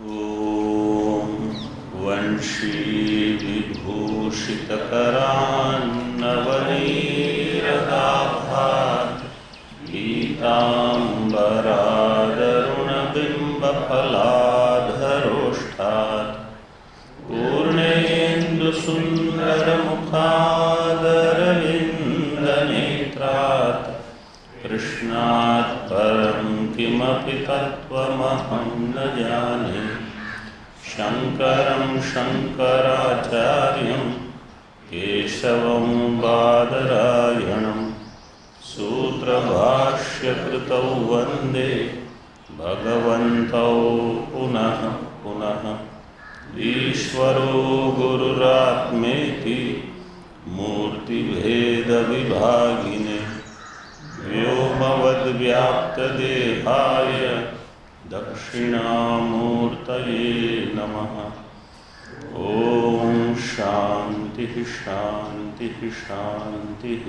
ॐ वंशीविभूषितकरान्नवनीरदाभात् पीताम्बरादरुणबिम्बफलाधरोष्ठात् पूर्णेन्दुसुन्दरमुखादरविन्दनेत्रात् कृष्णात् परं किमपि तत्त्वमहं न जाने। शङ्करं शङ्कराचार्यं केशवं बादरायणं सूत्रभाष्यकृतौ वन्दे भगवन्तौ पुनः पुनः। ईश्वरो गुरुरात्मेति मूर्तिभेदविभागिने व्योमवद्व्याप्तदेहाय दक्षिणामूर्तये नमः। ॐ शान्तिः शान्तिः शान्तिः।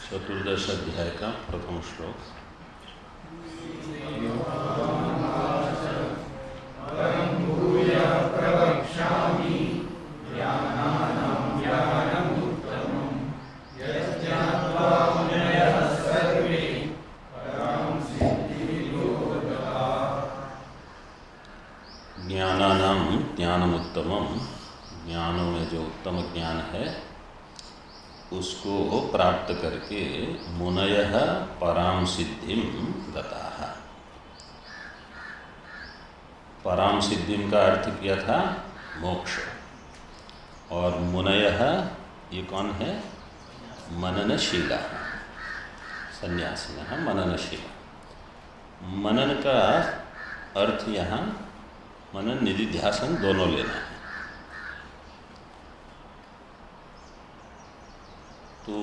चतुर्दश अध्याय का प्रथम श्लोक। ज्ञानानां ज्ञानमुत्तमम्, ज्ञानों में जो उत्तम ज्ञान है उसको प्राप्त करके मुनयः परां सिद्धिं गताः। परां सिद्धिं का अर्थ किया था मोक्ष, और मुनयः ये कौन है? मननशीला, सन्यासिनः मननशीला। मनन का अर्थ यहाँ मनन निधिध्यासन दोनों लेना है। तो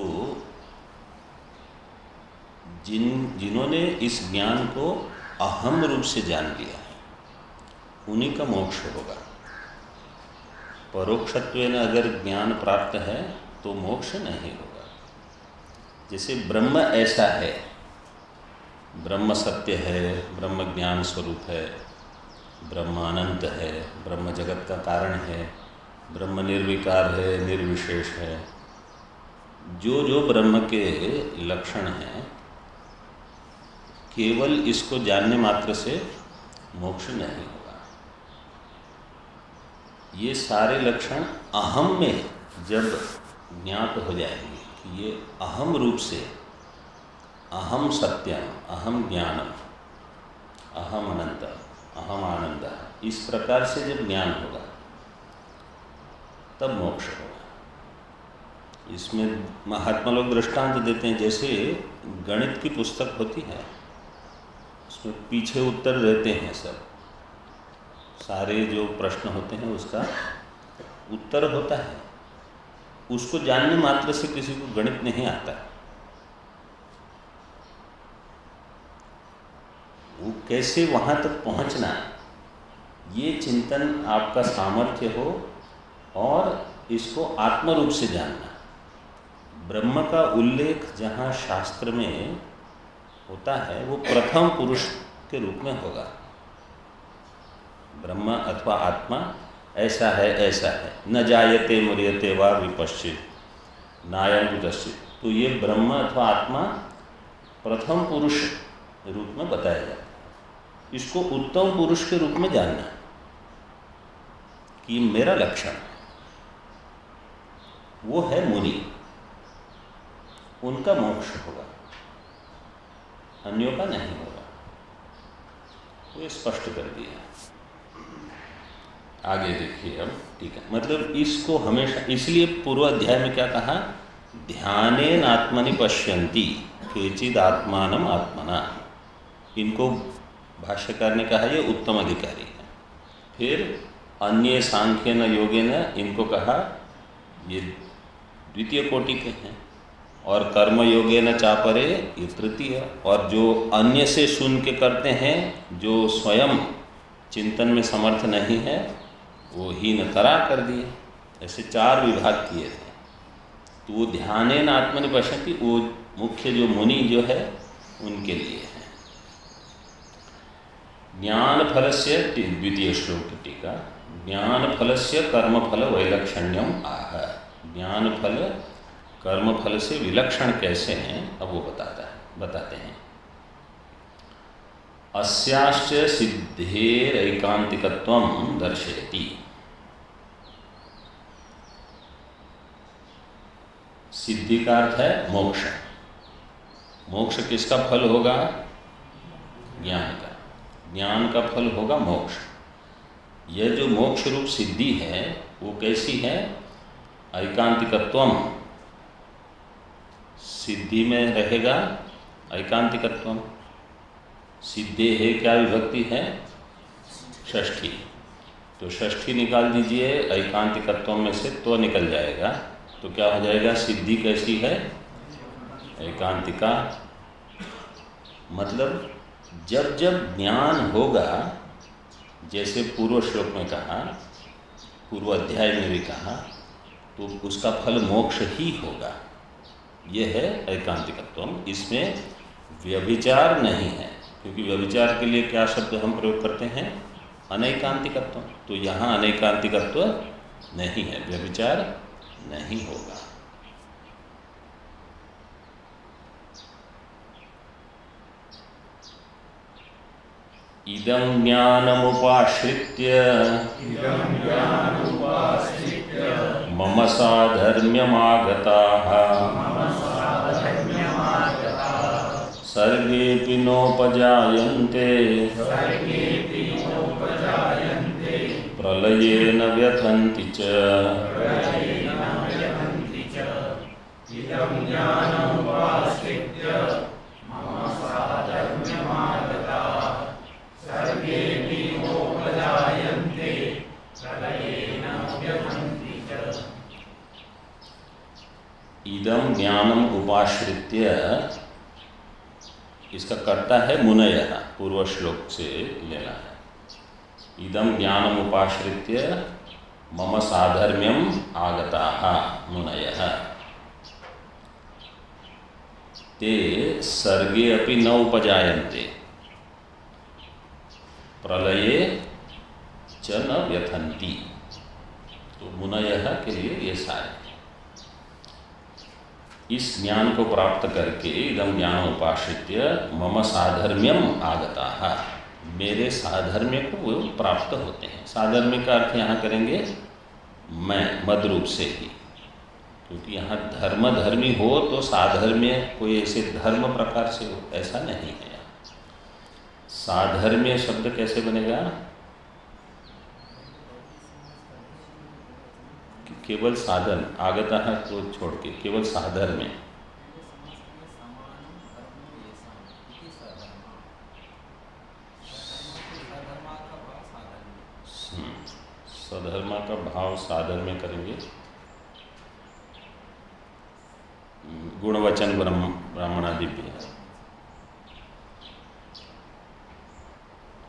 जिन्होंने इस ज्ञान को अहम रूप से जान लिया है उन्हीं का मोक्ष होगा। परोक्षत्वेन अगर ज्ञान प्राप्त है तो मोक्ष नहीं होगा। जैसे ब्रह्म ऐसा है, ब्रह्म सत्य है, ब्रह्म ज्ञान स्वरूप है, ब्रह्म अनंत है, ब्रह्म जगत का कारण है, ब्रह्म निर्विकार है, निर्विशेष है। जो जो ब्रह्म के लक्षण हैं, केवल इसको जानने मात्र से मोक्ष नहीं होगा। ये सारे लक्षण अहम में जब ज्ञात हो जाएंगे कि ये अहम रूप से अहम सत्यम, अहम ज्ञानम, अहम अनंत, अहम आनंद, इस प्रकार से जब ज्ञान होगा तब मोक्ष होगा। इसमें महात्मा लोग दृष्टांत देते हैं, जैसे गणित की पुस्तक होती है, उसमें पीछे उत्तर देते हैं, सब सारे जो प्रश्न होते हैं उसका उत्तर होता है। उसको जानने मात्र से किसी को गणित नहीं आता। वो कैसे वहाँ तक पहुँचना, ये चिंतन आपका सामर्थ्य हो और इसको आत्म रूप से जानना। ब्रह्म का उल्लेख जहाँ शास्त्र में होता है वो प्रथम पुरुष के रूप में होगा। ब्रह्म अथवा आत्मा ऐसा है, न जायते मर्यते वा विपश्चित नायं कुतश्चित्। तो ये ब्रह्म अथवा आत्मा प्रथम पुरुष रूप में बताया जाता है। इसको उत्तम पुरुष के रूप में जानना कि मेरा लक्षण वो है मुनि, उनका मोक्ष होगा, अन्यों का नहीं होगा। वो स्पष्ट कर दिया। आगे देखिए अब, ठीक है। मतलब इसको हमेशा, इसलिए पूर्व अध्याय में क्या कहा? ध्यानेन आत्मनि पश्यन्ति केचिद आत्मानम आत्मना। इनको भाष्यकार ने कहा ये उत्तम अधिकारी है। फिर अन्य सांख्येन योगेन इनको कहा ये द्वितीय कोटि के हैं। और कर्मयोगे न चापरे ये तृतीय। और जो अन्य से सुन के करते हैं, जो स्वयं चिंतन में समर्थ नहीं है, वो हीनतरा कर दिए। ऐसे 4 विभाग किए थे। तो वो ध्यानेन आत्मनि पश्यति, वो मुख्य जो मुनि जो है उनके लिए है। ज्ञान फलस्य, द्वितीय श्लोक की टीका, ज्ञान फलस्य कर्मफल वैलक्षण्यम आह। ज्ञान फल कर्म फल से विलक्षण कैसे हैं, अब वो बताते हैं। अस्याश्च सिद्धेरैकान्तिकत्वं दर्शयति। सिद्धि का अर्थ है मोक्ष। मोक्ष किसका फल होगा? ज्ञान का। ज्ञान का फल होगा मोक्ष। यह जो मोक्ष रूप सिद्धि है वो कैसी है? ऐकांतिकत्वम, सिद्धि में रहेगा ऐकांतिकत्वम। सिद्धे है क्या विभक्ति है? षष्ठी। तो षष्ठी निकाल दीजिए, ऐकांतिकत्व में से तो निकल जाएगा। तो क्या हो जाएगा? सिद्धि कैसी है? ऐकांतिका। मतलब जब जब ज्ञान होगा, जैसे पूर्व श्लोक में कहा, पूर्व अध्याय में भी कहा, तो उसका फल मोक्ष ही होगा। यह है ऐकांतिकत्व। इसमें व्यभिचार नहीं है, क्योंकि व्यभिचार के लिए क्या शब्द हम प्रयोग करते हैं? अनैकांतिकत्व। तो यहाँ अनैकांतिकत्व नहीं है, व्यभिचार नहीं होगा। इदं ज्ञानमुपाश्रित्य मम साधर्म्यमागताः सर्गेऽपि नोपजायन्ते प्रलये न व्यथन्ति च। इदं ज्ञानम उपाश्रित्य, इसका कर्ता है मुनयः, पूर्व श्लोक से लेना है। इदं ज्ञानम उपाश्रित्य मम साधर्म्यम आगताः मुनयः ते सर्गे अपि न उपजायन्ते प्रलये च न व्यथन्ति। तो मुनयः के लिए ये सारे इस ज्ञान को प्राप्त करके, इदं ज्ञान उपाश्रित्य मम साधर्म्यम आगताः, मेरे साधर्म्य को वो प्राप्त होते हैं। साधर्म्य का अर्थ यहाँ करेंगे मैं, मद रूप से ही, क्योंकि यहाँ धर्मी हो तो साधर्म्य कोई ऐसे धर्म प्रकार से हो, ऐसा नहीं है। साधर्म्य शब्द कैसे बनेगा? केवल साधन, आगता है को छोड़ के केवल साधर्म्य। स्वधर्मा का भाव साधर्म्य करेंगे। गुणवचन ब्राह्मणादिभ्य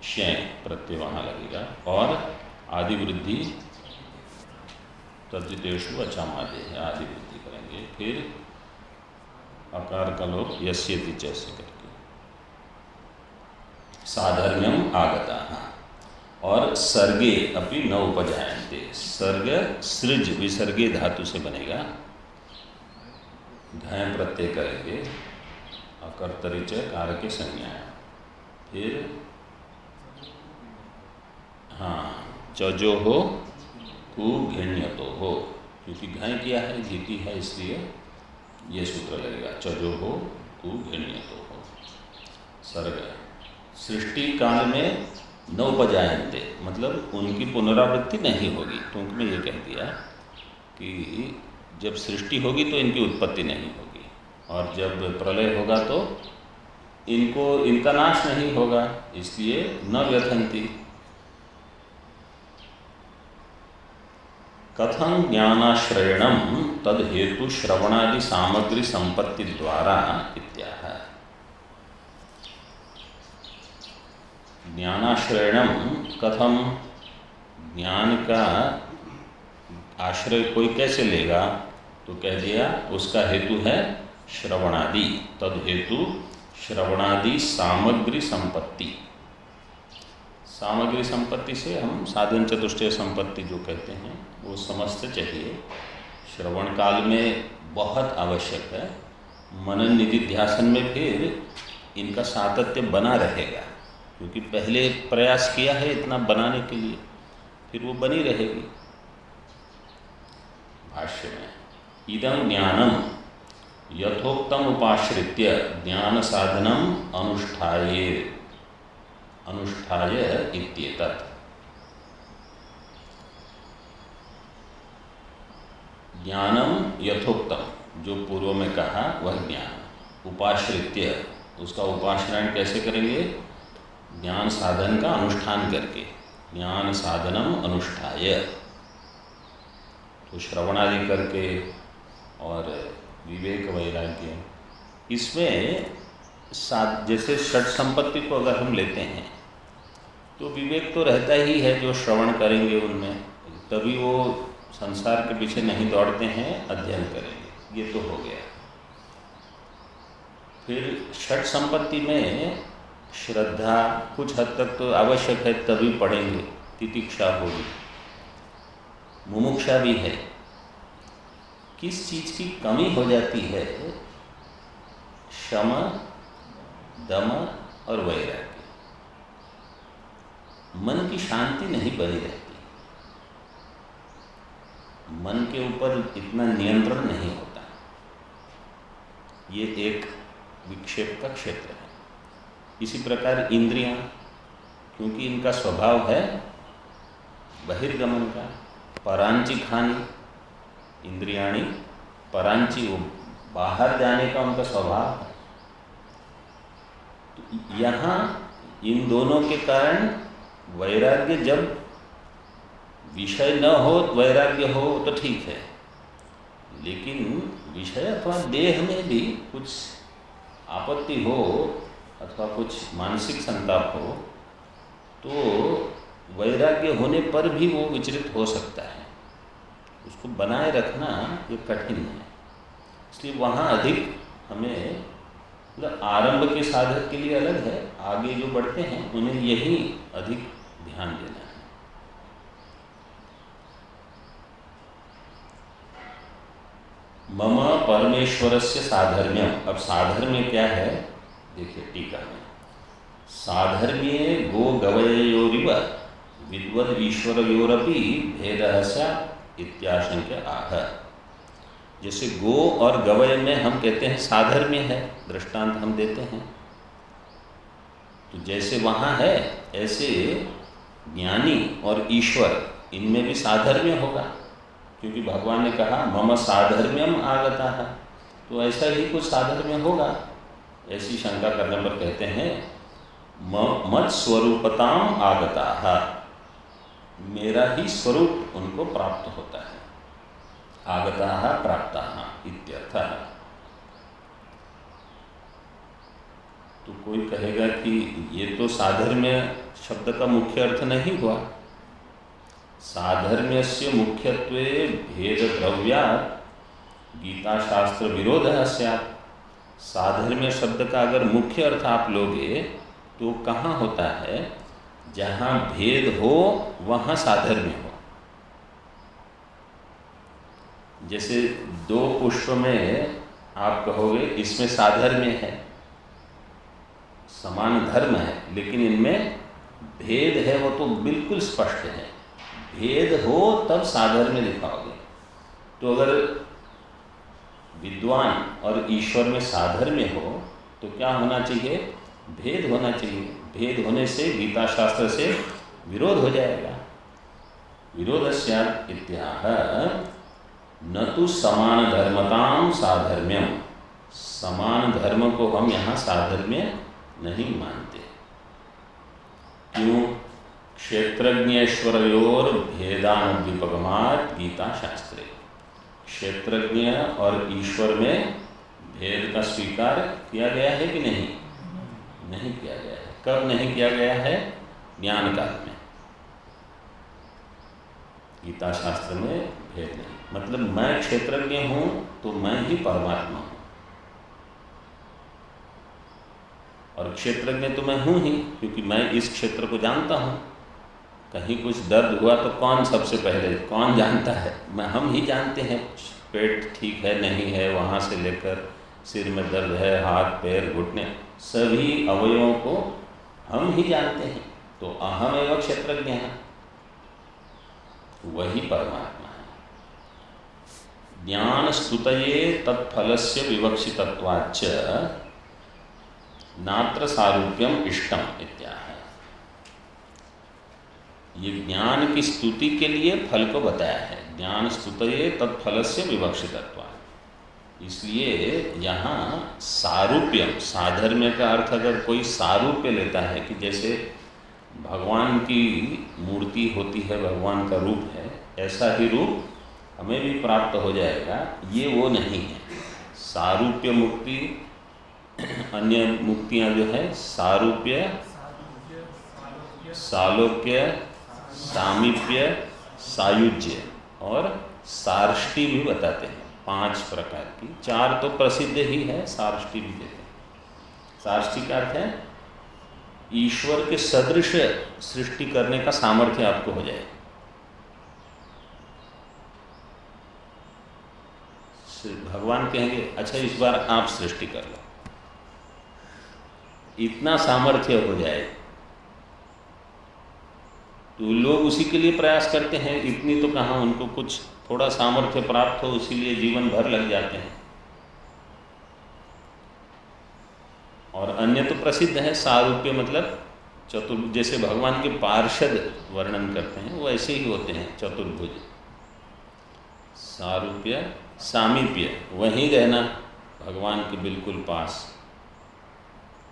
शय प्रत्यय वहाँ लगेगा। और आदि वृद्धि तद्वितेषु अचामादे है, आदि वृद्धि करेंगे। फिर अकार का लोप यस्यति जैसे करके साधर्म्यम आगता। और सर्गे अपि न उपजायन्ते, सर्ग सृज विसर्गे धातु से बनेगा, घय प्रत्यय करेंगे, अकर्तरिच कार के संज्ञा। फिर चजो हो कु घृण्यतो हो, क्योंकि घय किया है, जीती है, इसलिए ये सूत्र लगेगा, चजो हो कु घृण्यतो हो। सर्ग सृष्टि काल में न उपजायन्ते, मतलब उनकी पुनरावृत्ति नहीं होगी। टूंक में ये कह दिया कि जब सृष्टि होगी तो इनकी उत्पत्ति नहीं होगी, और जब प्रलय होगा तो इनका नाश नहीं होगा, इसलिए न व्यथन्ति। कथं ज्ञानाश्रयणं तद हेतु श्रवणादि सामग्री संपत्ति द्वारा इत्याह। ज्ञानाश्रयणम कथम, ज्ञान का आश्रय कोई कैसे लेगा, तो कह दिया उसका हेतु है श्रवणादि, तद हेतु श्रवणादि सामग्री संपत्ति। सामग्री संपत्ति से हम साधन चतुष्टय संपत्ति जो कहते हैं वो समझते चाहिए। श्रवण काल में बहुत आवश्यक है, मनन निधिध्यासन में फिर इनका सातत्य बना रहेगा, क्योंकि पहले प्रयास किया है इतना बनाने के लिए, फिर वो बनी रहेगी। भाष्य में इदं ज्ञानम यथोक्तम उपाश्रित्य ज्ञान साधनम अनुष्ठाय इत्येतत्। ज्ञानम यथोक्तम, जो पूर्व में कहा वह ज्ञान, उपाश्रित्य, उसका उपाश्रयण कैसे करेंगे, ज्ञान साधन का अनुष्ठान करके, ज्ञान साधनम अनुष्ठाय, तो श्रवणादि करके और विवेक वैराग्य। इसमें जैसे षट संपत्ति को अगर हम लेते हैं तो विवेक तो रहता ही है, जो श्रवण करेंगे उनमें, तभी वो संसार के पीछे नहीं दौड़ते हैं, अध्ययन करेंगे, ये तो हो गया। फिर षट संपत्ति में श्रद्धा कुछ हद तक तो आवश्यक है, तभी पढ़ेंगे, तितिक्षा होगी, मुमुक्षा भी है। किस चीज़ की कमी हो जाती है, शम, दम और वैराग्य, मन की शांति नहीं बनी रहती, मन के ऊपर इतना नियंत्रण नहीं होता, ये एक विक्षेप का क्षेत्र है। इसी प्रकार इंद्रियां, क्योंकि इनका स्वभाव है बहिर्गमन का, परांची खानी, इंद्रियाणी परांची, वो बाहर जाने का उनका स्वभाव है। तो यहाँ इन दोनों के कारण वैराग्य, जब विषय न हो वैराग्य हो तो ठीक है, लेकिन विषय अथवा देह में भी कुछ आपत्ति हो अथवा कुछ मानसिक संताप हो तो वैराग्य होने पर भी वो विचलित हो सकता है, उसको बनाए रखना ये कठिन है। इसलिए वहाँ अधिक हमें, मतलब आरंभ के साधक के लिए अलग है, आगे जो बढ़ते हैं उन्हें यही अधिक ध्यान देना है। मम परमेश्वरस्य साधर्म्यम, अब साधर्म्य क्या है देखिए टीका में, साधर्म्ये गो गवयोरिव विद्वद ईश्वरयोरपि भेदः स्यात् इत्याशंक्य आह। जैसे गो और गवय में हम कहते हैं साधर्म्य है, दृष्टांत हम देते हैं, तो जैसे वहाँ है ऐसे ज्ञानी और ईश्वर इनमें भी साधर्म्य होगा, क्योंकि भगवान ने कहा मम साधर्म्यम आगता है, तो ऐसा ही कुछ साधर्म्य होगा। ऐसी शंका करने पर कहते हैं मत स्वरूपताम आगता है, मेरा ही स्वरूप उनको प्राप्त होता है, आगता प्राप्ता इत्यर्थः। तो कोई कहेगा कि ये तो साधर्म्य शब्द का मुख्य अर्थ नहीं हुआ, साधर्म्यस्य मुख्यत्वे भेद द्रव्यात् गीता शास्त्र विरोधः स्यात्। साधर्म्य शब्द का अगर मुख्य अर्थ आप लोगे तो कहाँ होता है, जहाँ भेद हो वहाँ साधर्म्य हो। जैसे दो पुष्प में आप कहोगे इसमें साधर्म्य है, समान धर्म है, लेकिन इनमें भेद है, वो तो बिल्कुल स्पष्ट है। भेद हो तब साधर्म्य दिखाओगे। तो अगर विद्वान और ईश्वर में साधर्म्य हो तो क्या होना चाहिए, भेद होना चाहिए। भेद होने से गीता शास्त्र से विरोध हो जाएगा। विरोधस्यात् इत्याह न तो समान धर्मतां साधर्म्यम, समान धर्म को हम यहाँ साधर्म्य नहीं मानते। क्यों? क्षेत्रज्ञेश्वरयोर भेदानुद्दीपकमात् गीता शास्त्रे। क्षेत्रज्ञ और ईश्वर में भेद का स्वीकार किया गया है कि नहीं? नहीं किया गया है। कब नहीं किया गया है? ज्ञान काल में। गीता शास्त्र में भेद नहीं, मतलब मैं क्षेत्रज्ञ हूँ तो मैं ही परमात्मा हूँ, और क्षेत्रज्ञ तो मैं हूँ ही, क्योंकि मैं इस क्षेत्र को जानता हूँ। कहीं कुछ दर्द हुआ तो कौन सबसे पहले कौन जानता है? हम ही जानते हैं। पेट ठीक है नहीं है, वहाँ से लेकर सिर में दर्द है, हाथ पैर घुटने, सभी अवयवों को हम ही जानते हैं। तो अहम एवं क्षेत्रज्ञ है, वही परमात्मा है। ज्ञान स्तुतये तत्फलस्य विवक्षितत्वाच्च नात्र सारूप्यम इष्टम इत्याह। ये ज्ञान की स्तुति के लिए फल को बताया है। ज्ञान स्तुतये तत्फलस्य विवक्षितत्वात्, इसलिए यहाँ सारूप्यम, साधर्म्य का अर्थ अगर कोई सारूप्य लेता है कि जैसे भगवान की मूर्ति होती है, भगवान का रूप है, ऐसा ही रूप हमें भी प्राप्त हो जाएगा, ये वो नहीं है। सारूप्य मुक्ति, अन्य मुक्तियाँ जो है सारूप्य, सालोक्य, सामीप्य, सायुज्य और सार्ष्टि भी बताते हैं। 5 प्रकार की, 4 तो प्रसिद्ध ही है, सार्ष्टि भी देते हैं। सार्ष्टि का अर्थ है ईश्वर के सदृश सृष्टि करने का सामर्थ्य आपको हो जाए। भगवान कहेंगे अच्छा इस बार आप सृष्टि कर लो, इतना सामर्थ्य हो जाए तो लोग उसी के लिए प्रयास करते हैं। इतनी तो कहाँ, उनको कुछ थोड़ा सामर्थ्य प्राप्त हो, इसीलिए जीवन भर लग जाते हैं। और अन्य तो प्रसिद्ध है सारूप्य, मतलब जैसे भगवान के पार्षद वर्णन करते हैं वो ऐसे ही होते हैं, चतुर्भुज। सारूप्य, सामीप्य, वहीं रहना भगवान के बिल्कुल पास।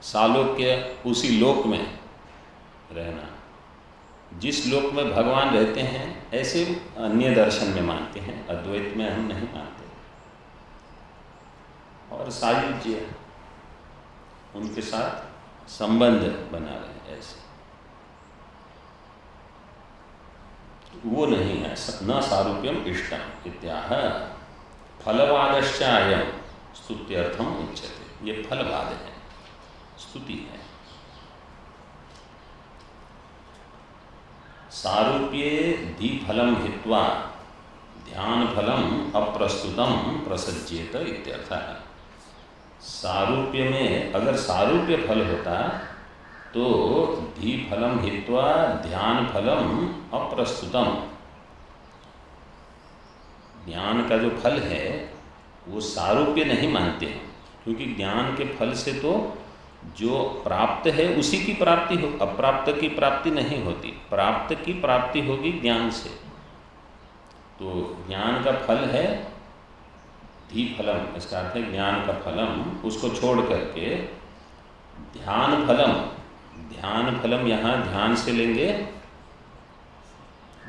सालोक्य, उसी लोक में रहना, जिस लोक में भगवान रहते हैं ऐसे अन्य दर्शन में मानते हैं, अद्वैत में हम नहीं मानते। और सायुज्य, उनके साथ संबंध बना रहे, ऐसे वो नहीं है। न सारूप्यम इष्टम इत्याह। फलवादश्च अयं स्तुत्यर्थम उच्यते। ये फलवाद है, स्तुति है। सारूप्ये धीफलम हित्वा ध्यान फलम अप्रस्तुतम प्रसज्येत इत्यर्थः। सारूप्य में अगर सारूप्य फल होता तो धी फलम हित्वा ध्यान फलम अप्रस्तुतम, ज्ञान का जो फल है वो सारूप्य नहीं मानते हैं, क्योंकि ज्ञान के फल से तो जो प्राप्त है उसी की प्राप्ति हो, अप्राप्त की प्राप्ति नहीं होती। प्राप्त की प्राप्ति होगी ज्ञान से। तो ज्ञान का फल है धी फलम, इसका अर्थ है ज्ञान का फलम, उसको छोड़ करके ध्यान फलम। ध्यान फलम यहाँ ध्यान से लेंगे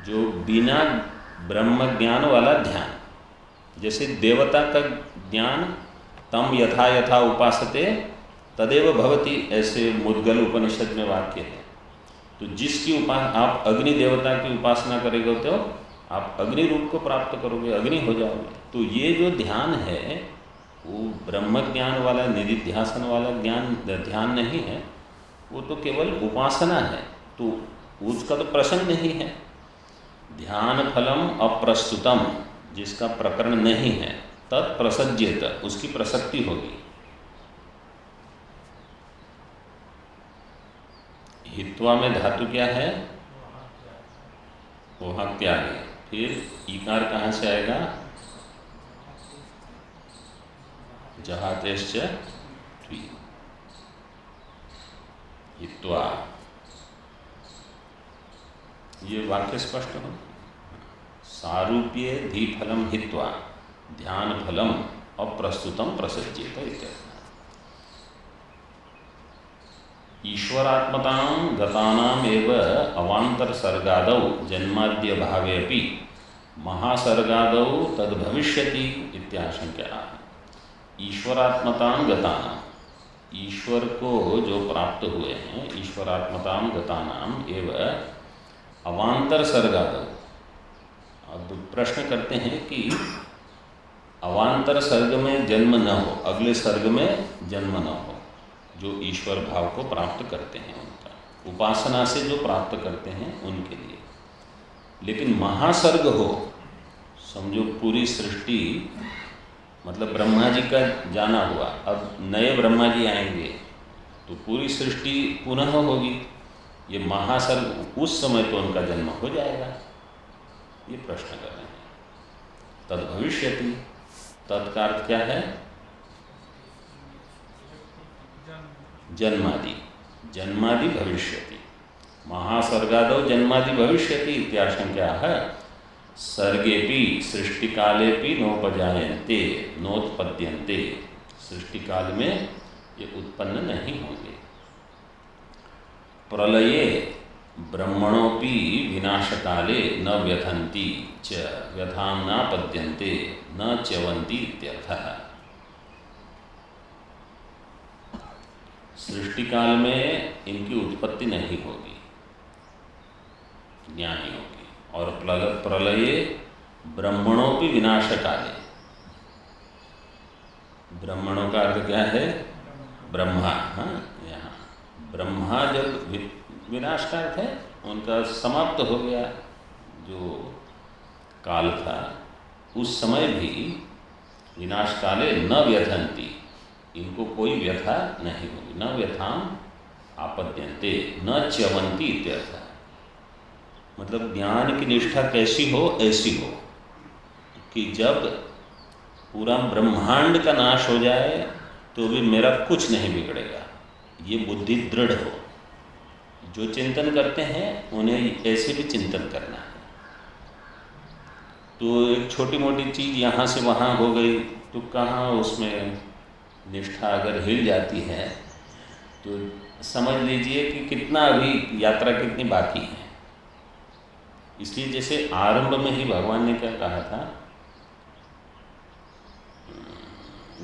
जो बिना ब्रह्म ज्ञान वाला ध्यान, जैसे देवता का ज्ञान तम यथा यथा उपासते तदेव भवति, ऐसे मुद्गल उपनिषद में वाक्य है। तो जिसकी आप अग्नि देवता की उपासना करेंगे तो आप अग्नि रूप को प्राप्त करोगे, अग्नि हो जाओगे। तो ये जो ध्यान है वो ब्रह्म ज्ञान वाला, निधिध्यासन वाला ज्ञान ध्यान नहीं है, वो तो केवल उपासना है, तो उसका तो प्रसंग नहीं है। ध्यान फलम अप्रस्तुतम, जिसका प्रकरण नहीं है, तत्प्रसज्येत, उसकी प्रसक्ति होगी। हित्वा में धातु क्या है? वहाँ क्या है? फिर ईकार कहाँ से आएगा? जहातेश्च त्वी, हित्वा। ये वाक्य स्पष्ट हो। सारूप्ये धी फलम हित्वा ध्यान फलम अप्रस्तुतम प्रसज्येत इत्यर्थः। ईश्वरात्मतां गतानाम् एव अवान्तरसर्गादौ जन्माद्यभावेऽपि महासर्गादौ तद्भविष्यति इत्याशंक्या। ईश्वरात्मतां गतानां, ईश्वर को जो प्राप्त हुए हैं, ईश्वरात्मतां गतानाम एव अवान्तर सर्गादौ। अब प्रश्न करते हैं कि अवान्तर सर्ग में जन्म न हो, अगले सर्ग में जन्म न हो, जो ईश्वर भाव को प्राप्त करते हैं उनका, उपासना से जो प्राप्त करते हैं उनके लिए। लेकिन महासर्ग हो, समझो पूरी सृष्टि, मतलब ब्रह्मा जी का जाना हुआ, अब नए ब्रह्मा जी आएंगे तो पूरी सृष्टि पुनः होगी, ये महासर्ग उस समय तो उनका जन्म हो जाएगा, ये प्रश्न कर रहे हैं। तद भविष्यति, तत्का अर्थ क्या है? जन्मादि, जन्मादि भविष्यति, महासर्गादौ जन्मादि भविष्यति इत्याशंक्या है। सर्गेपि सृष्टिकालेपि नोपजायन्ते नोत्पद्यन्ते, सृष्टिकाल में ये उत्पन्न नहीं होंगे। प्रलये ब्रह्मणोपि विनाशकाले न व्यथन्ति च व्यथां न पद्यन्ते न च्यवन्ति इत्यर्थः। सृष्टिकाल में इनकी उत्पत्ति नहीं होगी ज्ञानियों की। और प्रलये ब्रह्मणों की विनाश काले, ब्रह्मणों का अर्थ क्या है? ब्रह्मा। हाँ, यहाँ ब्रह्मा जब विनाश का अर्थ है उनका समाप्त हो गया जो काल था, उस समय भी विनाश काले न व्यथन्ति, इनको कोई व्यथा नहीं होगी। न व्यथां आपद्यन्ते न च्यवन्ति इत्यर्थ। मतलब ज्ञान की निष्ठा कैसी हो? ऐसी हो कि जब पूरा ब्रह्मांड का नाश हो जाए तो भी मेरा कुछ नहीं बिगड़ेगा, ये बुद्धि दृढ़ हो। जो चिंतन करते हैं उन्हें ऐसे भी चिंतन करना है। तो एक छोटी मोटी चीज़ यहाँ से वहाँ हो गई तो कहाँ उसमें निष्ठा अगर हिल जाती है तो समझ लीजिए कि कितना अभी यात्रा कितनी बाकी है। इसलिए जैसे आरंभ में ही भगवान ने क्या कहा था,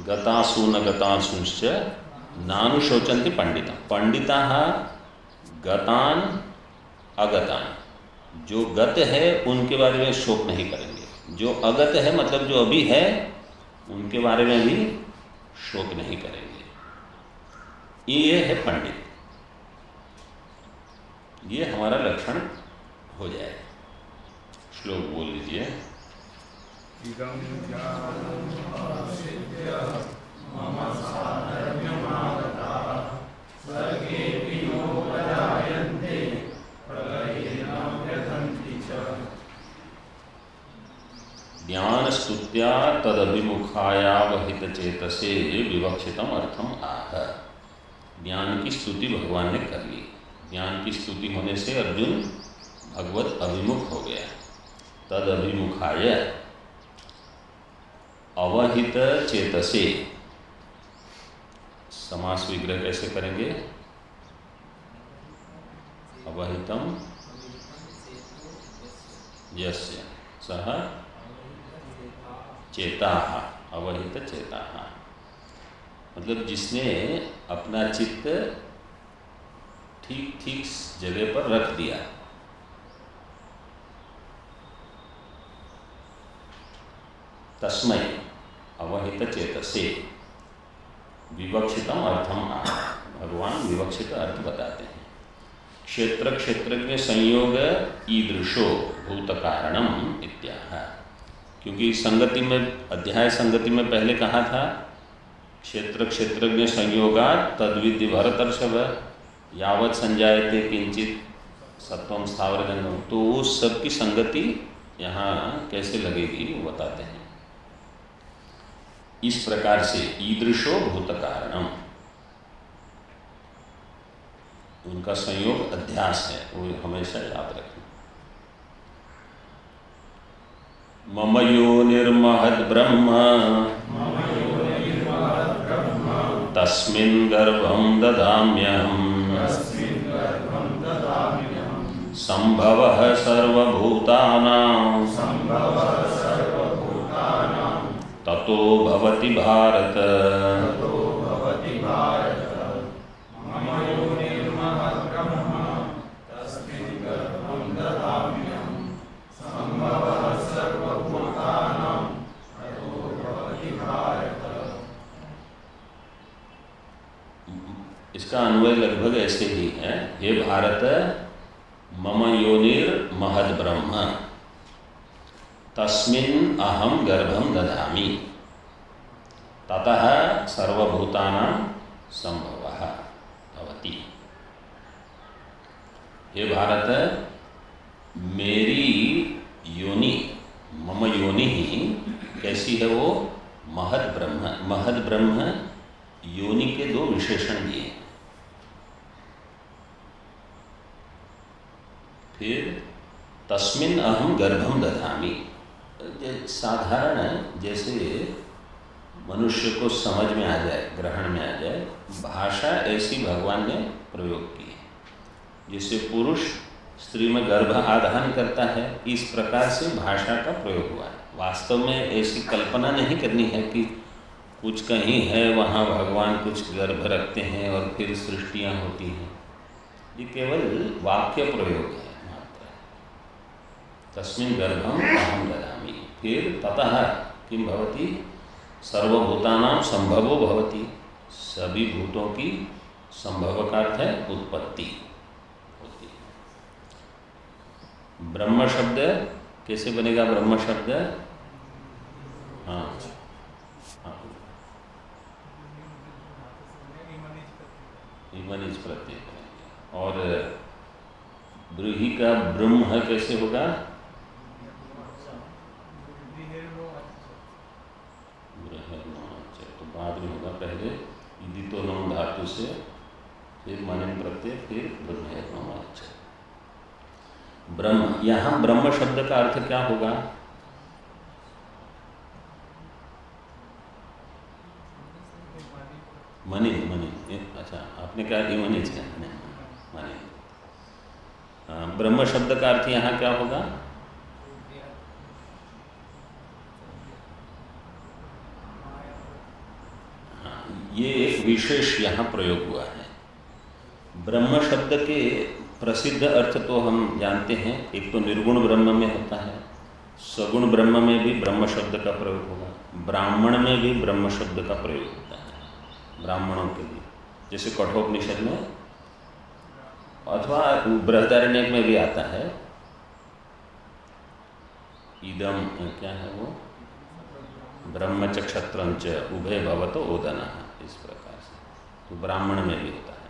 गतासु न गतासुश्च नानुशोचन्ति पंडिता। पंडिताः गतान अगतान, जो गत है उनके बारे में शोक नहीं करेंगे, जो अगत है मतलब जो अभी है उनके बारे में भी शोक नहीं करेंगे। ये है पंडित, ये हमारा लक्षण हो जाए। श्लोक बोल लीजिए। ज्ञान स्तुत्या तदभिमुखायावहित चेतसे विवक्षितम अर्थम आह। ज्ञान की स्तुति भगवान ने कर ली। ज्ञान की स्तुति होने से अर्जुन भगवत अभिमुख हो गया। तद अभिमुखाय अवहित चेतसे, समास विग्रह कैसे करेंगे? अवहितम यस्य सह चेताः, अवहित चेताः, मतलब जिसने अपना चित्त ठीक ठीक जगह पर रख दिया। तस्मै अवहित चेतसे विवक्षितम अर्थम आह। भगवान विवक्षित अर्थ बताते हैं। क्षेत्र क्षेत्रज्ञ संयोग ईदृशो भूत कारणम इत्याह। क्योंकि संगति में, अध्याय संगति में पहले कहा था क्षेत्र क्षेत्रज्ञ संयोगात् तद्विद्धि भरतर्षभ यावत् संजायते किंचित सत्वम स्थावर जंगम। तो उस सब की संगति यहाँ कैसे लगेगी वो बताते हैं। इस प्रकार से ईदृशो भूत कारणम, उनका संयोग अध्यास है, वो हमेशा याद रखें। मम योनिर्महद् ब्रह्म तस्मिन् गर्भं ददाम्यहम् संभवः सर्वभूतानां ततो भवति भारत। इसका अन्वय लगभग ऐसे ही है। हे भारत, मम योनिर महद ब्रह्म तस्मिन् अहम गर्भम दधामि ततः सर्वभूतानां संभवः भवति। हे भारत, मेरी योनि, मम योनि ही कैसी है? वो महद ब्रह्म। महद ब्रह्म योनि के दो विशेषण दिए। फिर तस्मिन् अहम गर्भम दधामि। साधारण जैसे मनुष्य को समझ में आ जाए, ग्रहण में आ जाए, भाषा ऐसी भगवान ने प्रयोग की है। जैसे पुरुष स्त्री में गर्भ आधान करता है, इस प्रकार से भाषा का प्रयोग हुआ है। वास्तव में ऐसी कल्पना नहीं करनी है कि कुछ कहीं है वहाँ भगवान कुछ गर्भ रखते हैं और फिर सृष्टियाँ होती हैं। ये केवल वाक्य प्रयोग है मात्र। तस्मिन् गर्भम अहम ददामि। फिर ततः किम भवति? सर्वभूतानां संभवो भवति। सभी भूतों की संभव का अर्थ है उत्पत्ति होती है। ब्रह्म शब्द कैसे बनेगा? ब्रह्म शब्द हाँ इमनिज प्रत्यय करेंगे। और ब्रूहि का ब्रह्म है कैसे होगा? तो बाद में होगा, पहले इदितो नम धातु से, फिर मनिन प्रत्यय, फिर ब्रह्म। ब्रह्म, यहाँ ब्रह्म शब्द का अर्थ क्या होगा? मनिन। अच्छा, आपने कहा इमनिज है, मनिन। ब्रह्म शब्द का अर्थ यहाँ क्या होगा? हाँ, ये एक विशेष यहाँ प्रयोग हुआ है। ब्रह्म शब्द के प्रसिद्ध अर्थ तो हम जानते हैं। एक तो निर्गुण ब्रह्म में होता है, सगुण ब्रह्म में भी ब्रह्म शब्द का प्रयोग होगा, ब्राह्मण में भी ब्रह्म शब्द का प्रयोग होता है ब्राह्मणों के लिए, जैसे कठोपनिषद में, अथवा बृहदारण्यक में भी आता है। इदम क्या है वो? ब्रह्म च क्षत्रं च उभय भवतो ओदनः। इस प्रकार से तो ब्राह्मण में भी होता है।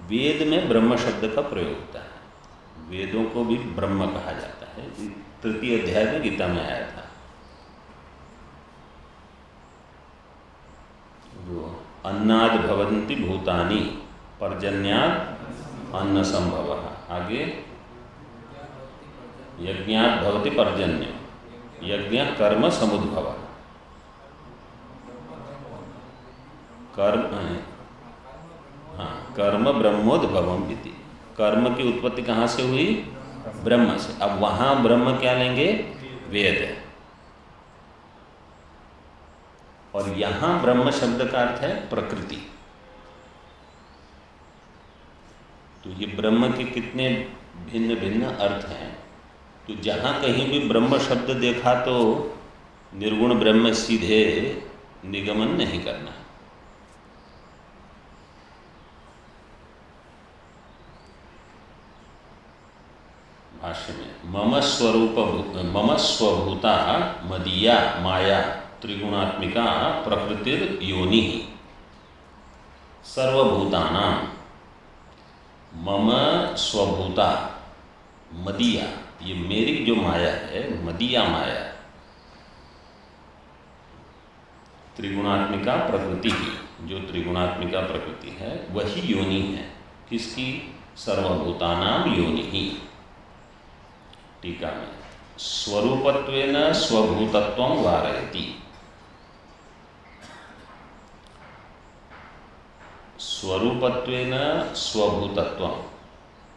वेद में ब्रह्म शब्द का प्रयोग होता है। वेदों को भी ब्रह्म कहा जाता है। तृतीय अध्याय में गीता में आया था। जो अन्नाद भवन्ति भूतानि पर्जन्यात् अन्न संभवः। आगे यज्ञात् भवति पर्जन्यम्, यज्ञ कर्म समुद्भवः। कर्म ब्रह्मोद्भवम इति। कर्म की उत्पत्ति कहाँ से हुई? ब्रह्म से। अब वहाँ ब्रह्म क्या लेंगे? वेद है। और यहाँ ब्रह्म शब्द का अर्थ है प्रकृति। तो ये ब्रह्म के कितने भिन्न भिन्न अर्थ हैं। तो जहाँ कहीं भी ब्रह्म शब्द देखा तो निर्गुण ब्रह्म सीधे निगमन नहीं करना। भाष्य में मम स्वभूता मदीया माया त्रिगुणात्मिका प्रकृतिर योनि सर्वभूतानां। मम स्वभूता मदीया, ये मेरी जो माया है, मदीया माया, त्रिगुणात्मिका प्रकृति की, जो त्रिगुणात्मिका प्रकृति है वही योनि है। किसकी? सर्वभूतानां योनि ही। टीका में स्वरूपत्वेन स्वभूतत्वं वारयति। स्वरूपत्वेन स्वभूतत्वं,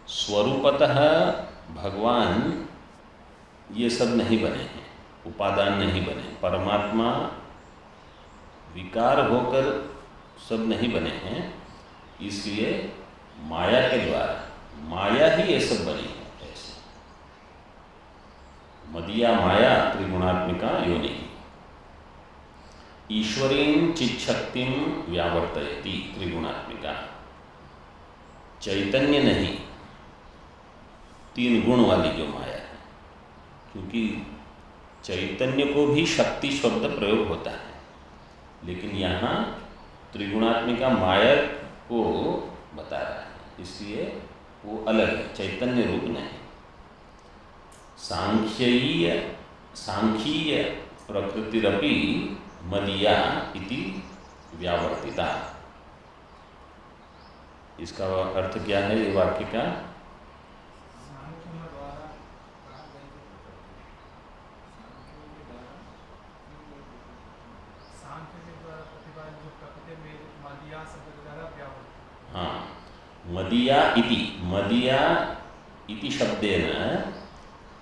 स्वरूपतः भगवान ये सब नहीं बने हैं, उपादान नहीं बने। परमात्मा विकार होकर सब नहीं बने हैं, इसलिए माया के द्वारा, माया ही ये सब बनी है। ऐसे मदिया माया त्रिगुणात्मिका योनि ईश्वरीं चिच्छक्तिं व्यावर्तयति। त्रिगुणात्मिका चैतन्य नहीं, तीन गुण वाली जो माया है, क्योंकि चैतन्य को भी शक्ति शब्द प्रयोग होता है, लेकिन यहाँ त्रिगुणात्मिका माया को बता रहा है, इसलिए वो अलग है, चैतन्य रूप नहीं। सांख्यीय प्रकृतिरपि मदीया इति व्यावर्तिता। इसका अर्थ क्या है ये वाक्य का? हाँ, मदीया इति शब्देन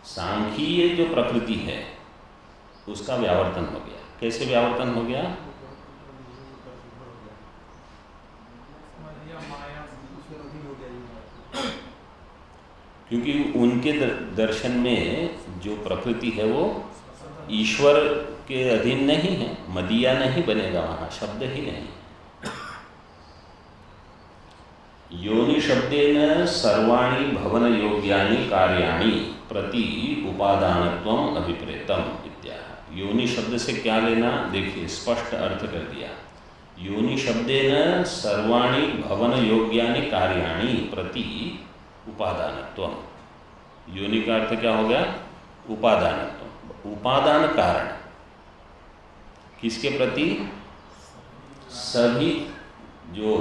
सांख्यीय जो प्रकृति है उसका व्यावर्तन हो गया। कैसे व्यावर्तन हो गया? क्योंकि उनके दर्शन में जो प्रकृति है वो ईश्वर के अधीन नहीं है, मदीया नहीं बनेगा, वहाँ शब्द ही नहीं। योनि शब्देन सर्वाणि भवन योग्यानि कार्याणि प्रति उपादानत्वम अभिप्रेतम इत्याह। योनि शब्द से क्या लेना, देखिए स्पष्ट अर्थ कर दिया। योनि शब्देन सर्वाणि भवन योग्यानि कार्याणि प्रति उपादानत्वम। योनि का अर्थ क्या हो गया? उपादानत्व, उपादान कारण। किसके प्रति? सभी जो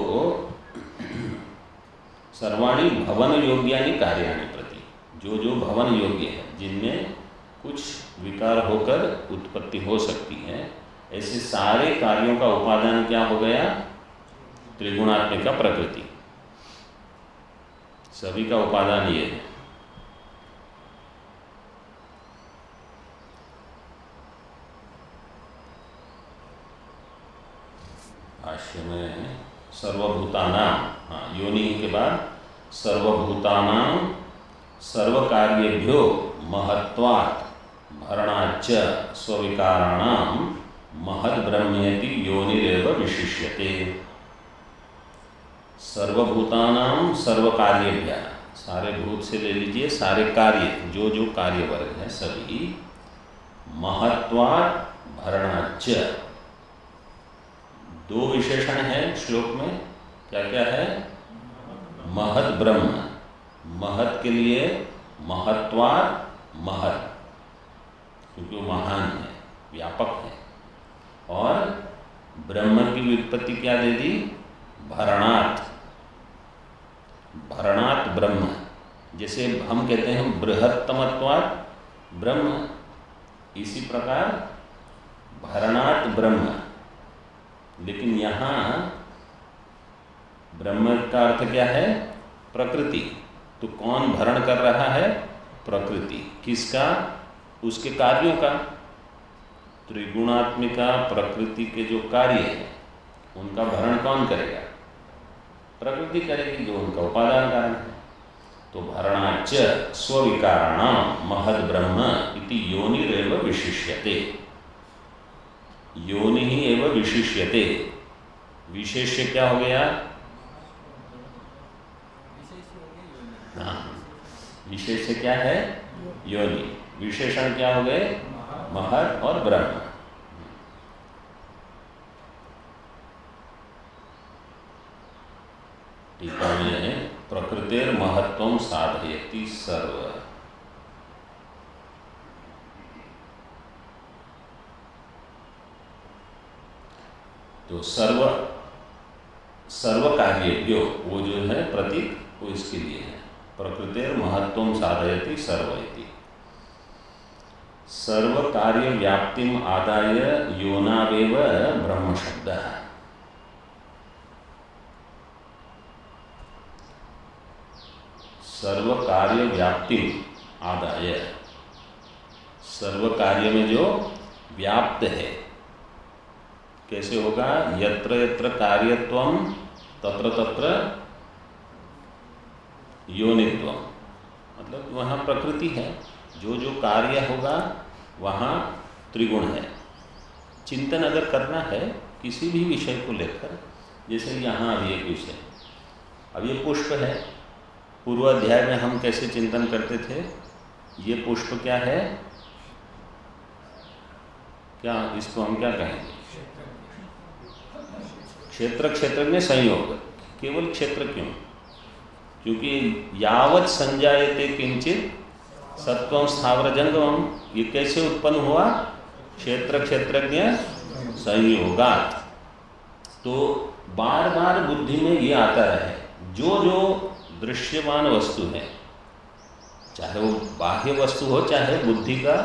सर्वाणि भवन योग्यानि कार्याणि प्रति, जो जो भवन योग्य है, जिनमें कुछ विकार होकर उत्पत्ति हो सकती है, ऐसे सारे कार्यों का उपादान क्या हो गया? त्रिगुणात्मिका प्रकृति। सभी का उपादान ये है। भाष्य में सर्वभूतानां, हाँ, योनि के बाद सर्वभूतानां सर्वकार्येभ्यो महत्वात् भरणाच्च स्वविकाराणां महद्ब्रह्मेति योनिरेव विशिष्यते। सर्वभूतानां सर्वकार्येभ्यः, सारे भूत से ले लीजिए, सारे कार्य, जो जो कार्य वर्ग है सभी, महत्वात् भरणाच्च। दो विशेषण है श्लोक में, क्या क्या है? महद ब्रह्म, महत के लिए महत्वात् महत, क्योंकि वो महान है, व्यापक है। और ब्रह्म की व्युत्पत्ति क्या दे दी? भरणात्, भरणात् ब्रह्म। जैसे हम कहते हैं बृहत्तमत्वात् ब्रह्म, इसी प्रकार भरणात् ब्रह्म। लेकिन यहाँ ब्रह्म का अर्थ क्या है? प्रकृति। तो कौन भरण कर रहा है? प्रकृति। किसका? उसके कार्यों का। त्रिगुणात्मिका प्रकृति के जो कार्य है उनका भरण कौन करेगा? प्रकृति करेगी, जो उनका उपादान कारण है। तो भरणाच्च स्वविकाराणां महद ब्रह्म इति योनिरेव विशिष्यते। योनि ही एवं विशिष्यते। विशेष्य क्या हो गया? हाँ, विशेष्य क्या है? योनि। विशेषण क्या हो गए? महद और ब्रह्म। टीका में है प्रकृतिर महत्वम साधयति सर्व। तो सर्व कार्येभ्यो, वो जो है प्रतीक वो इसके लिए है। प्रकृतिर महत्वम साधयति सर्व इति। सर्व कार्य व्याप्तिम आदाय योनावेव ब्रह्म शब्द है। सर्व कार्य व्याप्ति आदाय, सर्व कार्य में जो व्याप्त है, कैसे होगा? यत्र यत्र कार्यत्वम तत्र तत्र योनित्वम, मतलब वहाँ प्रकृति है, जो जो कार्य होगा वहाँ त्रिगुण है। चिंतन अगर करना है किसी भी विषय को लेकर, जैसे यहाँ अभी एक विषय, अब ये पुष्प है, पूर्व अध्याय में हम कैसे चिंतन करते थे? ये पुष्प क्या है? क्या इसको हम क्या कहेंगे? क्षेत्र क्षेत्रज्ञ संयोग। केवल क्षेत्र क्यों? क्योंकि यावत् संजायते किंचित सत्वम स्थावर जंगमम, ये कैसे उत्पन्न हुआ? क्षेत्र क्षेत्रज्ञ संयोगात्। तो बार बार बुद्धि में ये आता रहे, जो जो दृश्यमान वस्तु है, चाहे वो बाह्य वस्तु हो, चाहे बुद्धि का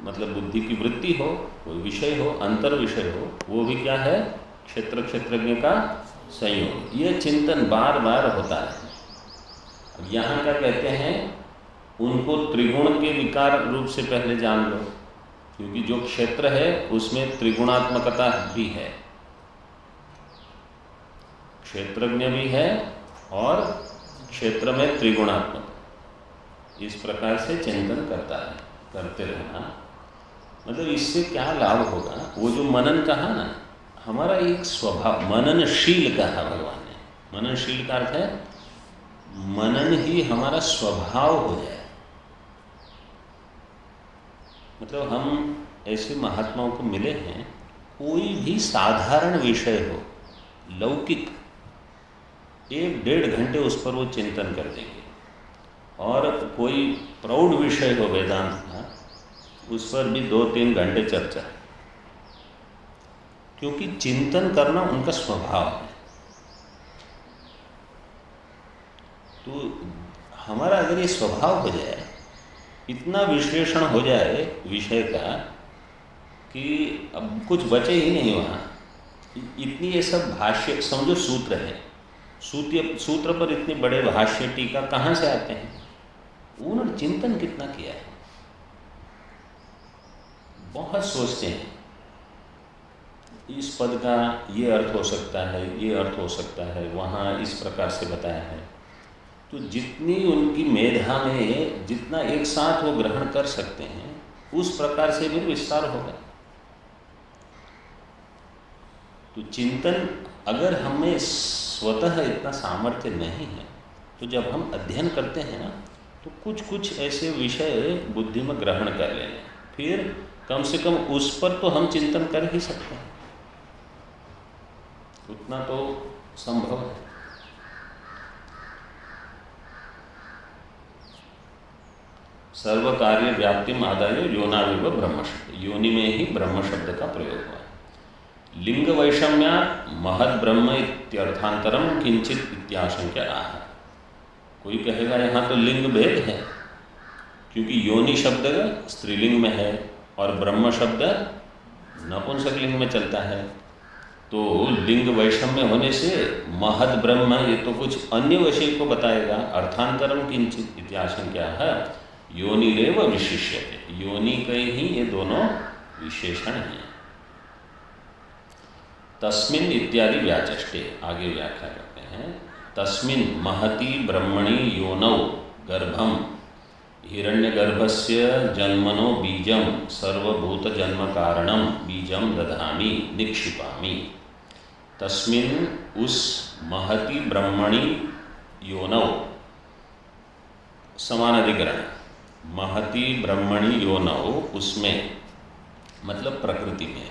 मतलब बुद्धि की वृत्ति हो, कोई विषय हो, अंतर विषय हो, वो भी क्या है? क्षेत्र क्षेत्रज्ञ का संयोग। ये चिंतन बार बार होता है। अब यहाँ क्या कहते हैं? उनको त्रिगुण के विकार रूप से पहले जान लो, क्योंकि जो क्षेत्र है उसमें त्रिगुणात्मकता भी है, क्षेत्रज्ञ भी है और क्षेत्र में त्रिगुणात्मक। इस प्रकार से चिंतन करता है, करते रहना। मतलब इससे क्या लाभ होगा? वो जो मनन कहा ना, हमारा एक स्वभाव, मननशील कहा भगवान ने। मननशील का अर्थ है मनन ही हमारा स्वभाव हो जाए। मतलब हम ऐसे महात्माओं को मिले हैं, कोई भी साधारण विषय हो, लौकिक, 1-1.5 घंटे उस पर वो चिंतन कर देंगे। और कोई प्रौढ़ विषय हो वेदांत का, उस पर भी 2-3 घंटे चर्चा, क्योंकि चिंतन करना उनका स्वभाव है। तो हमारा अगर ये स्वभाव हो जाए, इतना विश्लेषण हो जाए विषय का कि अब कुछ बचे ही नहीं वहाँ। इतनी ये सब भाष्य, समझो सूत्र है, सूत्र पर इतने बड़े भाष्य टीका कहाँ से आते हैं? उन्होंने चिंतन कितना किया है, बहुत सोचते हैं, इस पद का ये अर्थ हो सकता है, ये अर्थ हो सकता है, वहाँ इस प्रकार से बताया है। तो जितनी उनकी मेधा में जितना एक साथ वो ग्रहण कर सकते हैं, उस प्रकार से भी विस्तार होगा। तो चिंतन अगर हमें स्वतः इतना सामर्थ्य नहीं है, तो जब हम अध्ययन करते हैं ना, तो कुछ कुछ ऐसे विषय बुद्धि में ग्रहण कर लें, फिर कम से कम उस पर तो हम चिंतन कर ही सकते हैं, उतना तो संभव है। सर्व कार्य व्याप्ति आदाय योनाविव ब्रह्म शब्द, योनि में ही ब्रह्म शब्द का प्रयोग हुआ है। लिंग वैषम्यात् महद ब्रह्म इत्यर्थांतरम किंचित इत्याशंक्य आह। कोई कहेगा यहाँ तो लिंग भेद है, क्योंकि योनि शब्द स्त्रीलिंग में है और ब्रह्म शब्द नपुंसक लिंग में चलता है। तो लिंग वैषम्य होने से महद ब्रह्म, ये तो कुछ अन्य विषय को बताएगा। अर्थांतरम किंचित इत्याशंक्या है, योनिरेव विशिष्यते, योनि के ही ये दोनों विशेषण हैं। तस्मिन् इत्यादि व्याचष्टे, आगे व्याख्या करते हैं। तस्मिन् महति ब्रह्मणि योनौ गर्भम हिरण्यगर्भस्य जन्मनो बीजम सर्वभूत जन्म कारणम बीजम दधामि निक्षिपामि। तस्मिन्, उस महति ब्रह्मणि योनौ, समान अधिकरण, महति ब्रह्मणि योनौ, उसमें मतलब प्रकृति में,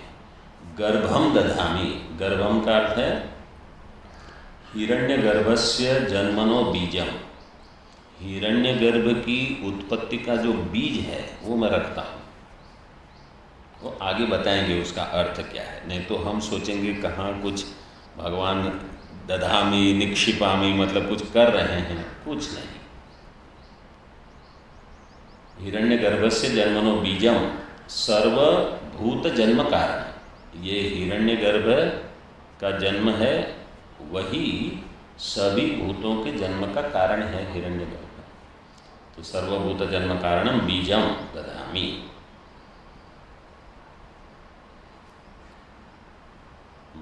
गर्भम दधामि, गर्भम का अर्थ है हिरण्यगर्भस्य जन्मनो बीजम, हिरण्यगर्भ की उत्पत्ति का जो बीज है वो मैं रखता हूँ। वो आगे बताएंगे उसका अर्थ क्या है, नहीं तो हम सोचेंगे कहाँ कुछ भगवान दधामि निक्षिपामि मतलब कुछ कर रहे हैं, कुछ नहीं। हिरण्यगर्भस्य जन्मनो बीजम सर्वभूत जन्म कारण, ये हिरण्यगर्भ का जन्म है, वही सभी भूतों के जन्म का कारण है हिरण्यगर्भ। तो सर्वभूत जन्म कारणम बीजम ददामि।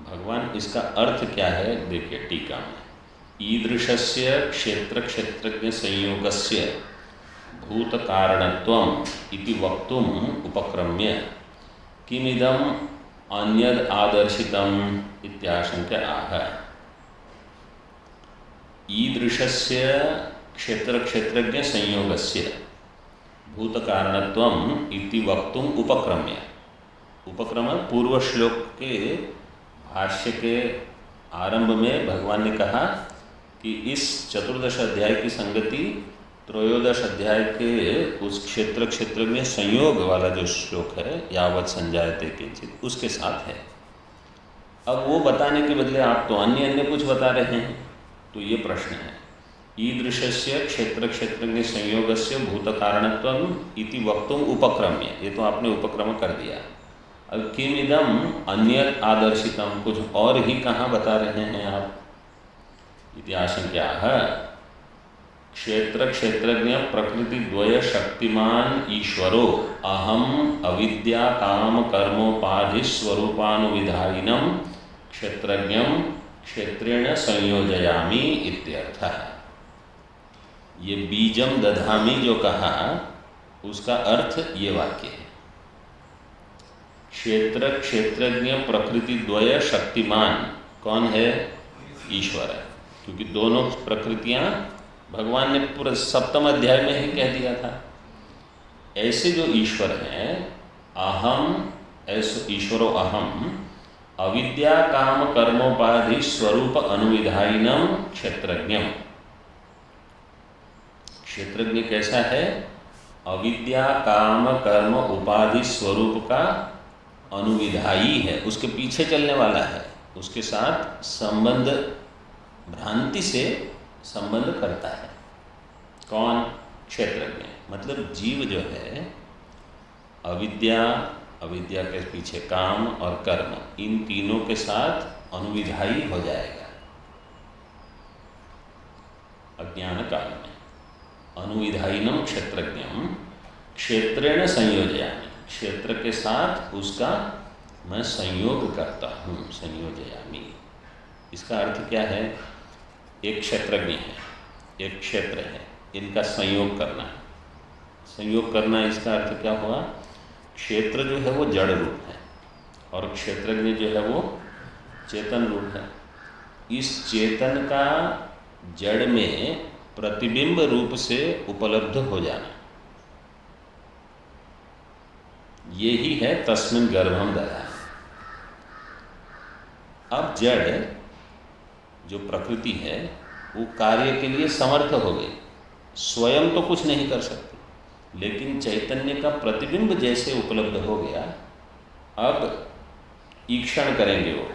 भगवान इसका अर्थ क्या है देखिए टीका में, ईदृशस्य क्षेत्र क्षेत्रज्ञ संयोगस्य भूत कारणत्वम इति वक्तुम उपक्रम्य किमिदम अन्यद आदर्शितम इत्याशंक्य आह। ईदृशस्य क्षेत्र क्षेत्रज्ञ संयोगस्य भूत कारणत्वम इति वक्तुम उपक्रम्य। उपक्रम पूर्व श्लोक के भाष्य के आरंभ में भगवान ने कहा कि इस चतुर्दश अध्याय की संगति त्रयोदश अध्याय के उस क्षेत्र क्षेत्र में संयोग वाला जो श्लोक है यावत् संजायते किंचित उसके साथ है। अब वो बताने के बदले आप तो अन्य अन्य कुछ बता रहे हैं। तो ये प्रश्न है, ईदृशस्य क्षेत्र क्षेत्रज्ञ संयोगस्य भूत कारणत्वम इति वक्तुम उपक्रम्य, ये तो आपने उपक्रम कर दिया। अब किमिदम अन्य आदर्शितम, कुछ और ही कहाँ बता रहे हैं आप। इति आशंका है, क्षेत्र क्षेत्रज्ञ प्रकृति द्वय शक्तिमान ईश्वरो अहम अविद्या काम कर्मोपाधि स्वरूपानुविधायिनम क्षेत्रज्ञम क्षेत्रेण संयोजयामि इत्यर्थः। ये बीजम दधामि जो कहा उसका अर्थ ये वाक्य है, क्षेत्र क्षेत्रज्ञ प्रकृति द्वय शक्तिमान कौन है, ईश्वर है। क्योंकि दोनों प्रकृतियां भगवान ने पूरे सप्तम अध्याय में ही कह दिया था। ऐसे जो ईश्वर हैं, अहम ऐसे ईश्वरो अहम अविद्या काम कर्मोपाधि स्वरूप अनुविधायिनम क्षेत्रज्ञम। क्षेत्रज्ञ कैसा है, अविद्या काम कर्म उपाधि स्वरूप का अनुविधायी है, उसके पीछे चलने वाला है, उसके साथ संबंध भ्रांति से संबंध करता है। कौन, क्षेत्रज्ञ। मतलब जीव जो है अविद्या, अविद्या के पीछे काम और कर्म, इन तीनों के साथ अनुविधायी हो जाएगा अज्ञान काल में। अनुविधायिनम क्षेत्रज्ञम क्षेत्रेण संयोजयामि, क्षेत्र के साथ उसका मैं संयोग करता हूँ, संयोजयामि। इसका अर्थ क्या है, एक क्षेत्रज्ञ है, एक क्षेत्र है, इनका संयोग करना है। संयोग करना इसका अर्थ क्या हुआ, क्षेत्र जो है वो जड़ रूप है और क्षेत्रज्ञ जो है वो चेतन रूप है। इस चेतन का जड़ में प्रतिबिंब रूप से उपलब्ध हो जाना, यही है तस्मिन् गर्भम दधामि। अब जड़ जो प्रकृति है वो कार्य के लिए समर्थ हो गई, स्वयं तो कुछ नहीं कर सकती, लेकिन चैतन्य का प्रतिबिंब जैसे उपलब्ध हो गया, अब ईक्षण करेंगे वो।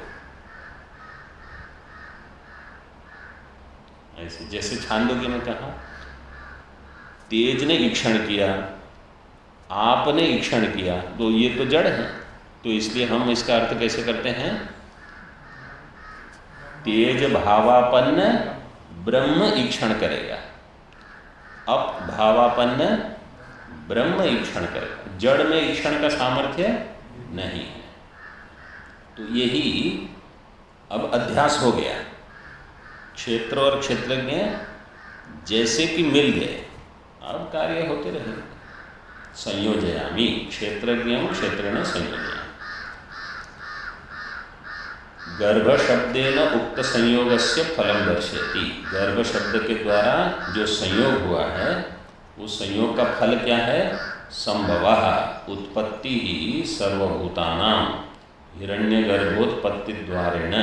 ऐसे जैसे छांदोग्य में कहा, तेज ने ईक्षण किया, आपने ईक्षण किया, तो ये तो जड़ है। तो इसलिए हम इसका अर्थ कैसे करते हैं, तेज भावापन्न ब्रह्म ईक्षण करेगा, अप भावापन्न ब्रह्म ईक्षण करेगा, जड़ में ईक्षण का सामर्थ्य नहीं है। तो यही अब अध्यास हो गया, क्षेत्र और क्षेत्रज्ञ जैसे कि मिल गए, अब कार्य होते रहेंगे। संयोजयामि क्षेत्रज्ञम क्षेत्रेण संयोजयामि। गर्भ शब्देन उक्त संयोगस्य फलम दर्शयति। गर्भ शब्द के द्वारा जो संयोग हुआ है, उस संयोग का फल क्या है, संभवः उत्पत्ति ही सर्वभूतानां हिरण्यगर्भोत्पत्ति द्वारेण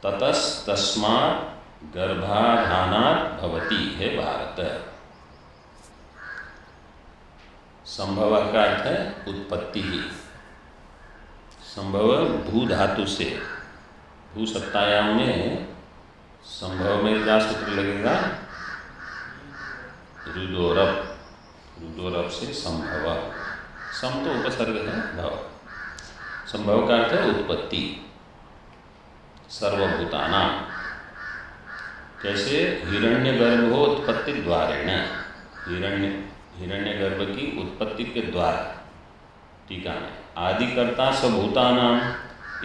ततस्तस्मात् गर्भाधानात् भवति। है भारत। संभव का अर्थ है उत्पत्ति ही। संभव भू धातु से, भू सत्तायाम में संभव में क्या सूत्र लगेगा, रुदोरप, रुदोरप से संभव। सम तो उपसर्ग है, भव। संभव का अर्थ है उत्पत्ति, सर्वभूतानां। कैसे? हिरण्यगर्भोत्पत्ति द्वारेण, हिरण्यगर्भ की उत्पत्ति के द्वारा। टीका में आदिकर्ता सभूतानां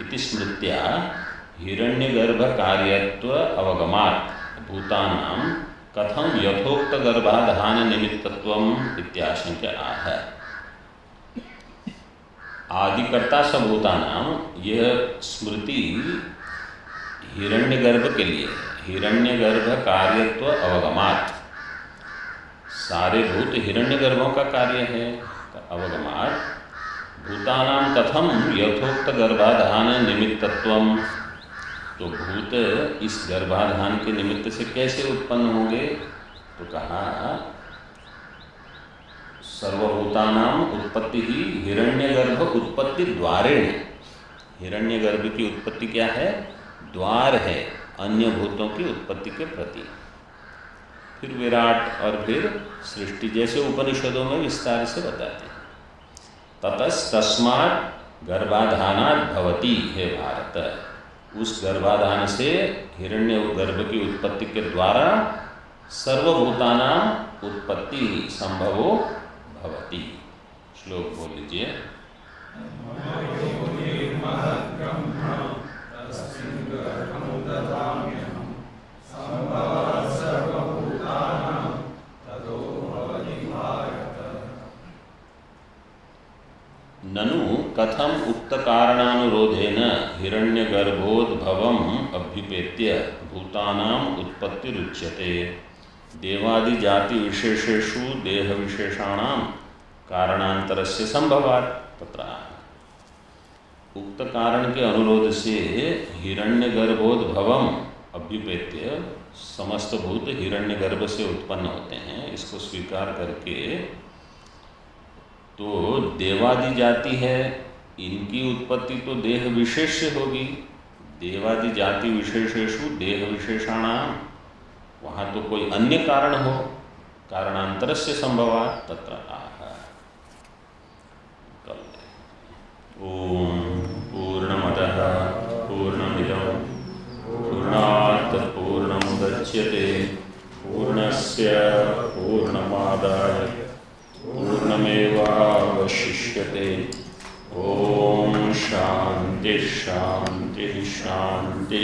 इति स्मृत्या हिरण्यगर्भ कार्यत्व अवगमात् भूतानां कथं यथोक्त गर्भाधान निमित्तत्वम इत्याशंक्य आह। आदिकर्ता सभूतानां, यह स्मृति हिरण्यगर्भ के लिए, हिरण्यगर्भ कार्यत्व अवगमात्, सारे भूत हिरण्यगर्भों का कार्य है। अवगमात् भूतानां कथम यथोक्त गर्भाधान निमित्तत्वम, तो भूत इस गर्भाधान के निमित्त से कैसे उत्पन्न होंगे? तो कहा सर्वभूतानां उत्पत्ति ही हिरण्यगर्भ उत्पत्ति द्वारेण। हिरण्यगर्भ की उत्पत्ति क्या है? द्वार है अन्य भूतों की उत्पत्ति के प्रति। फिर विराट और फिर सृष्टि, जैसे उपनिषदों में विस्तार से बताते हैं। ततस्तस्मात् गर्भाधानात् भवति, हे भारत, उस गर्भाधान से हिरण्य गर्भ की उत्पत्ति के द्वारा सर्वभूतानां उत्पत्ति संभवो भवति। श्लोक बोल लीजिए। ननु कथम उक्त कारणानुरोधेन हिरण्यगर्भोद्भवम् अभ्युपेत्य भूतानां उत्पत्तिरुच्यते। देवादि जाति विशेषेषु देह विशेषाणां कारणांतरस्य संभवात् तत्र। उक्त कारण के अनुरोध से हिरण्यगर्भोद्भवम् अभ्युपेत्य, समस्त भूत हिरण्यगर्भ से उत्पन्न होते हैं, इसको स्वीकार करके तो देवादि जाति है, इनकी उत्पत्ति तो देह विशेष से होगी। देवादि जाति विशेषेषु देह विशेषाणाम, वहाँ तो कोई अन्य कारण हो, कारणांतरस्य संभवात् तत्र आह। ओम पूर्णमदः पूर्णमिदं पूर्णात् पूर्णमुदच्यते पूर्णस्य पूर्णमादाय पूर्णमेवावशिष्यते। ओम शांति शांति शांति।